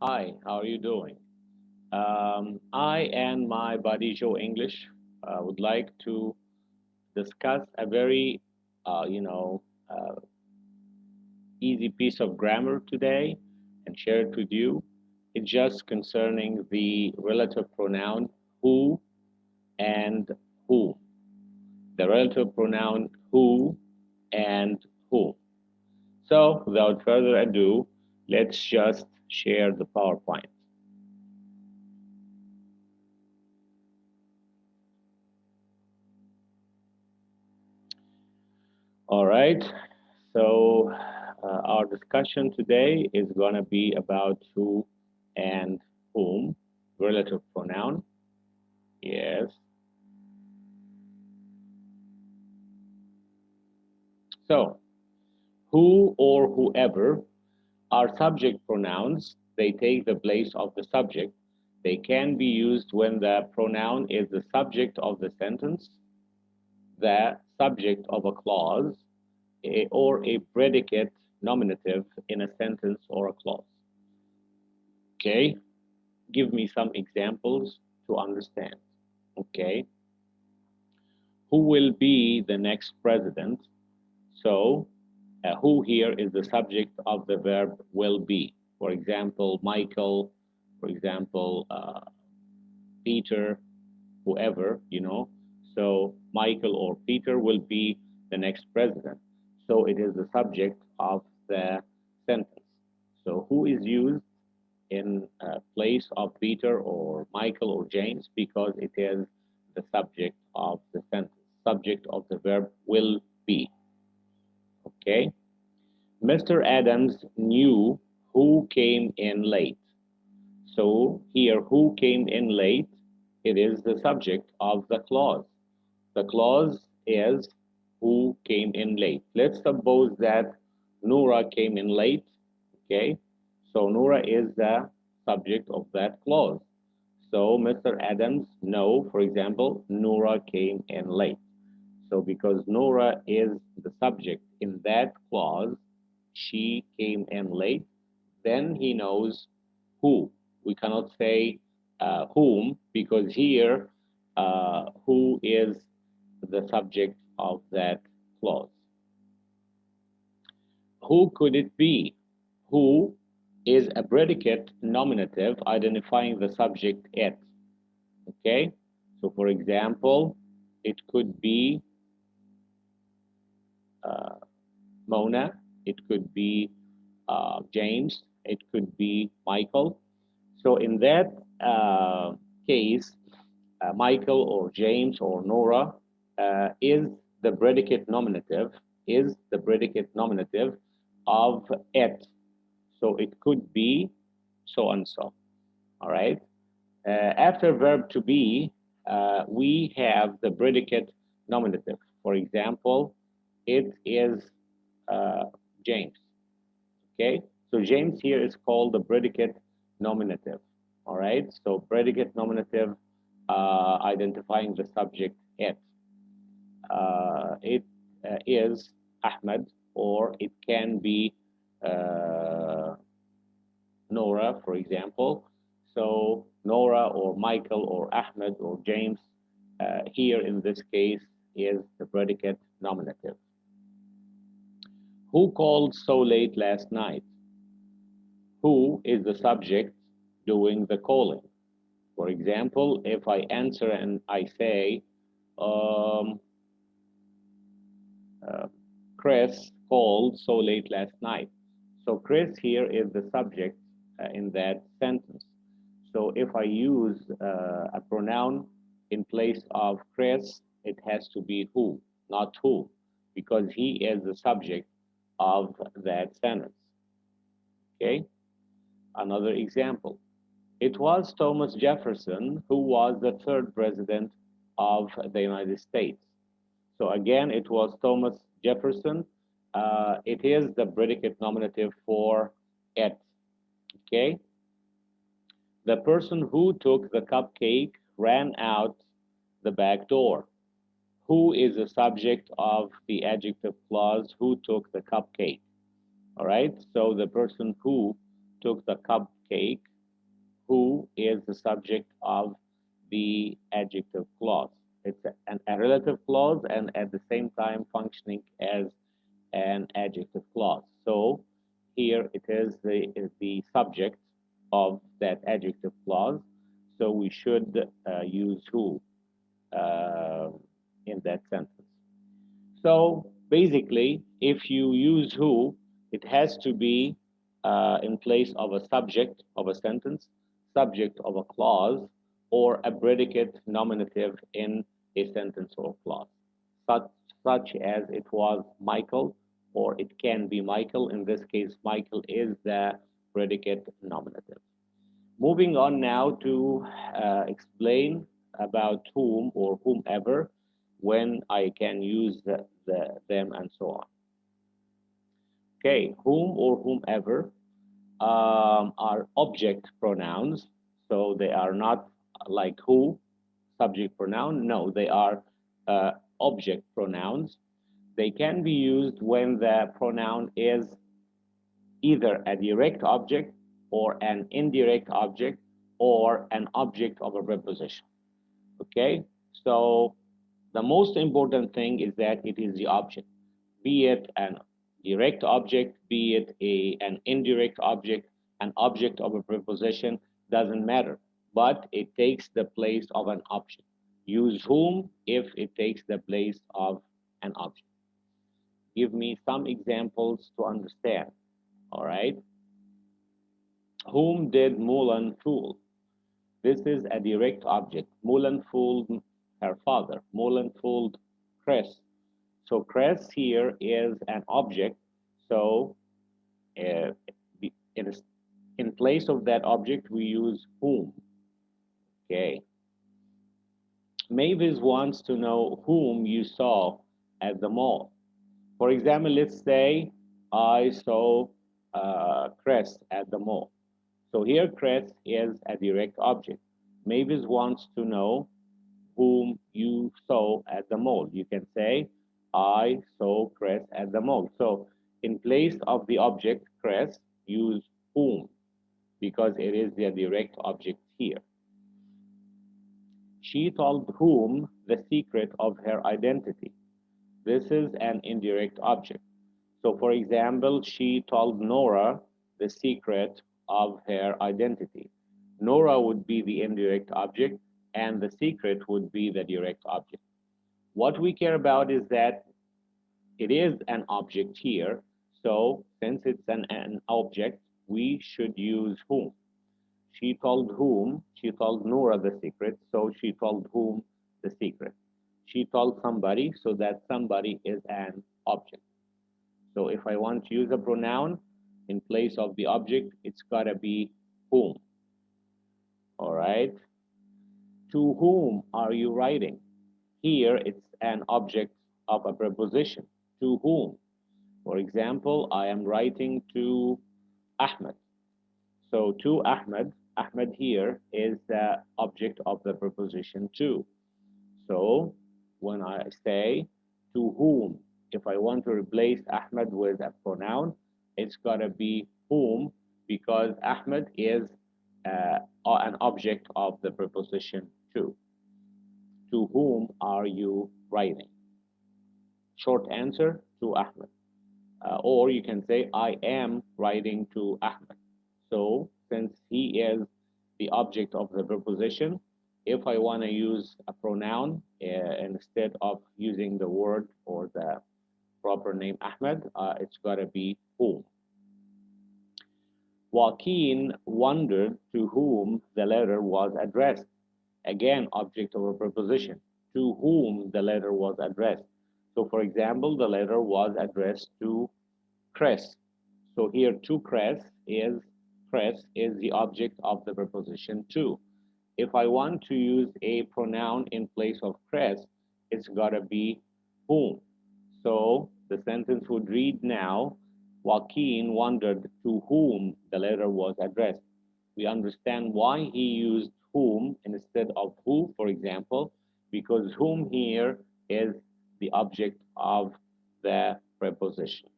Hi, how are you doing? I and my buddy Joe English would like to discuss a very, uh, you know, uh, easy piece of grammar today and share it with you. It's just concerning the relative pronoun who and whom. The relative pronoun who and whom. So, without further ado, let's just share the PowerPoint. All right. So, our discussion today is going to be about who and whom, relative pronoun. Yes. So, who or whoever are subject pronouns. They take the place of the subject. They can be used when the pronoun is the subject of the sentence, the subject of a clause, or a predicate nominative in a sentence or a clause. Okay, give me some examples to understand. Okay, who will be the next president? So, who here is the subject of the verb will be. For example, Michael, for example, Peter, whoever, So, Michael or Peter will be the next president. So, it is the subject of the sentence. So, who is used in place of Peter or Michael or James because it is the subject of the sentence, subject of the verb will be. Okay? Mr. Adams knew who came in late. So here, who came in late, it is the subject of the clause. The clause is who came in late. Let's suppose that Nora came in late. Okay? So Nora is the subject of that clause. So Mr. Adams, no, for example, Nora came in late. So because Nora is the subject in that clause, she came in late, then he knows who. We cannot say whom because here, who is the subject of that clause. Who could it be? Who is a predicate nominative identifying the subject it. Okay? So, for example, it could be uh, Mona, it could be James, it could be Michael. So, in that case, Michael or James or Nora is the predicate nominative, is the predicate nominative of it. So it could be so and so. All right. After verb to be, we have the predicate nominative. For example, it is uh, James. Okay. So James here is called the predicate nominative. All right. So predicate nominative identifying the subject it. It is Ahmed, or it can be uh, Nora, for example. So Nora or Michael or Ahmed or James here in this case is the predicate nominative. Who called so late last night? Who is the subject doing the calling? For example, if I answer and I say, um, uh, Chris called so late last night. So Chris here is the subject in that sentence. So if I use a pronoun in place of Chris, it has to be who, not who, because he is the subject of that sentence. Okay? Another example. It was Thomas Jefferson who was the third president of the United States. So again, it was Thomas Jefferson. It is the predicate nominative for it. Okay. The person who took the cupcake ran out the back door. Who is the subject of the adjective clause who took the cupcake? All right. So the person who took the cake. Who is the subject of the adjective clause. It's a relative clause and at the same time functioning as an adjective clause. So here it is the subject of that adjective clause. So we should use who uh, in that sentence. So basically, if you use who, it has to be in place of a subject of a sentence, subject of a clause, or a predicate nominative in a sentence or clause, such, such as it was Michael, or it can be Michael. In this case, Michael is the predicate nominative. Moving on now to explain about whom or whomever, when I can use them and so on. Okay, whom or whomever are object pronouns, so they are not like who, subject pronoun. No, they are object pronouns. They can be used when the pronoun is either a direct object or an indirect object or an object of a preposition. Okay, so the most important thing is that it is the object, be it an direct object, be it an indirect object, an object of a preposition, doesn't matter, but it takes the place of an object. Use whom if it takes the place of an object. Give me some examples to understand. All right. Whom did Mulan fool? This is a direct object. Mulan fooled her father. Mulan fooled Chris. So Chris here is an object. So uh, it is in place of that object we use whom. Okay. Mavis wants to know whom you saw at the mall. For example, let's say I saw Chris at the mall. So here Chris is a direct object. Mavis wants to know whom you saw at the mall. You can say, I saw Chris at the mall. So in place of the object Chris, use whom because it is the direct object here. She told whom the secret of her identity. This is an indirect object. So for example, she told Nora the secret of her identity. Nora would be the indirect object and the secret would be the direct object. What we care about is that it is an object here. So since it's an object, we should use whom. She told whom? She told Nora the secret. So she told whom the secret. She told somebody, so that somebody is an object. So if I want to use a pronoun in place of the object, it's gotta be whom. All right. To whom are you writing? Here it's an object of a preposition. To whom? For example, I am writing to Ahmed. So to Ahmed, Ahmed here is the object of the preposition to. So when I say to whom, if I want to replace Ahmed with a pronoun, it's got to be whom because Ahmed is an object of the preposition to. To whom are you writing? Short answer, to Ahmed. Or you can say, I am writing to Ahmed. So since he is the object of the preposition, if I want to use a pronoun instead of using the word or the proper name Ahmed, it's got to be whom. Joaquin wondered to whom the letter was addressed. Again, object of a preposition. To whom the letter was addressed. So for example, the letter was addressed to Chris. So here to Chris is the object of the preposition to. If I want to use a pronoun in place of Chris, it's gotta be whom. So the sentence would read now, Joaquin wondered to whom the letter was addressed. We understand why he used whom instead of who, for example, because whom here is the object of the preposition.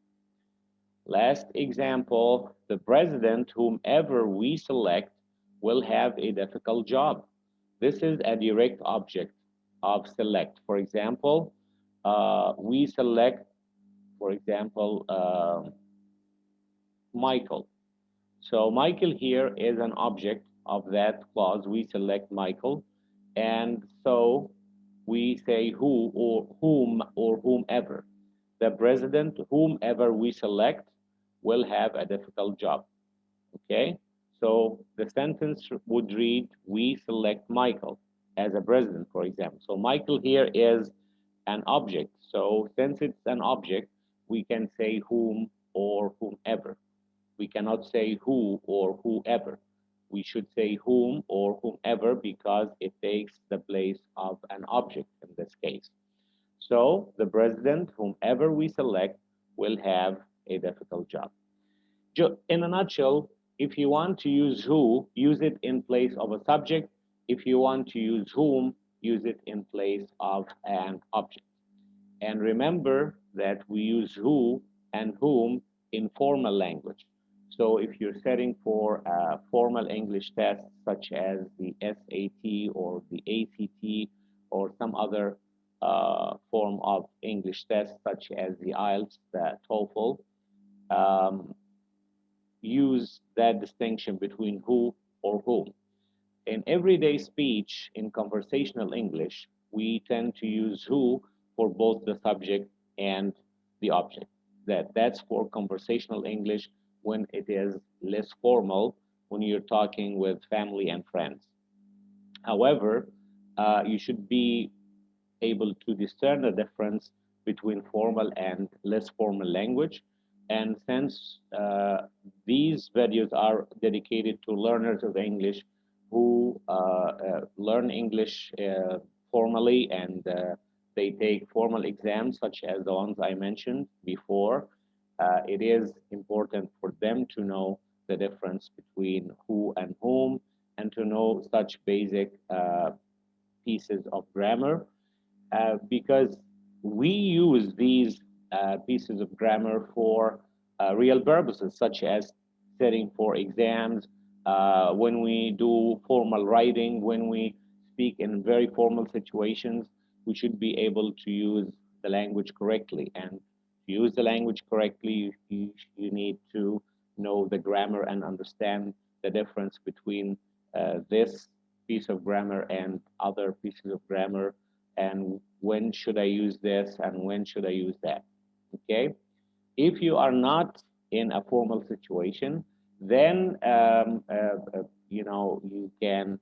Last example, the president, whomever we select, will have a difficult job. This is a direct object of select. For example, we select, for example, Michael. So Michael here is an object of that clause. We select Michael. And so we say who or whom or whomever. The president, whomever we select, will have a difficult job. Okay? So the sentence would read, we select Michael as a president, for example. So Michael here is an object. So since it's an object, we can say whom or whomever. We cannot say who or whoever. We should say whom or whomever because it takes the place of an object in this case. So the president, whomever we select, will have a difficult job. In a nutshell, if you want to use who, use it in place of a subject. If you want to use whom, use it in place of an object. And remember that we use who and whom in formal language. So if you're setting for a formal English test, such as the SAT or the ACT or some other form of English test, such as the IELTS, the TOEFL, um, use that distinction between who or whom. In everyday speech, in conversational English, we tend to use who for both the subject and the object. That's for conversational English when it is less formal, when you're talking with family and friends. However, you should be able to discern the difference between formal and less formal language. And since these videos are dedicated to learners of English who learn English formally and they take formal exams, such as the ones I mentioned before, it is important for them to know the difference between who and whom and to know such basic pieces of grammar because we use these pieces of grammar for real purposes, such as setting for exams, when we do formal writing, when we speak in very formal situations, we should be able to use the language correctly. And to use the language correctly, you need to know the grammar and understand the difference between this piece of grammar and other pieces of grammar and when should I use this and when should I use that. Okay. If you are not in a formal situation, then you can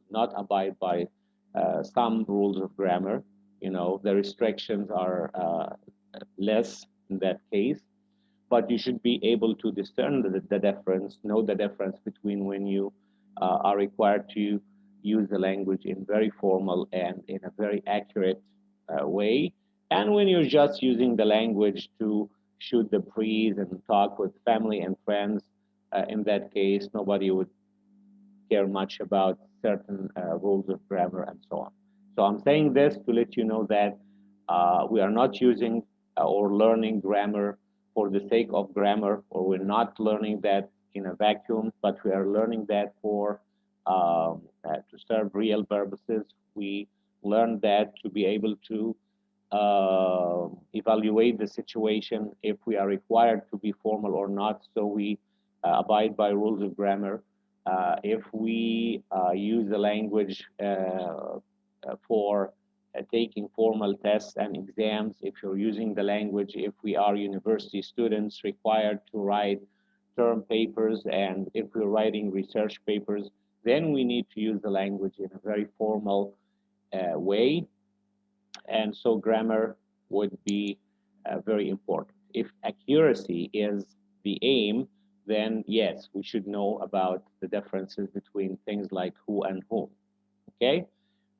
not abide by some rules of grammar. You know, the restrictions are less in that case, but you should be able to discern the difference, know the difference between when you are required to use the language in very formal and in a very accurate way, and when you're just using the language to shoot the breeze and talk with family and friends. In that case, nobody would care much about certain rules of grammar and so on. So I'm saying this to let you know that we are not using or learning grammar for the sake of grammar, or we're not learning that in a vacuum, but we are learning that for to serve real purposes. We learn that to be able to evaluate the situation if we are required to be formal or not. So we abide by rules of grammar. If we use the language for taking formal tests and exams, if you're using the language, if we are university students required to write term papers, and if we're writing research papers, then we need to use the language in a very formal way. And so grammar would be very important. If accuracy is the aim, then yes, we should know about the differences between things like who and whom. Okay,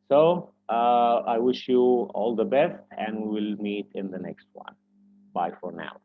so I wish you all the best, and we will meet in the next one. Bye for now.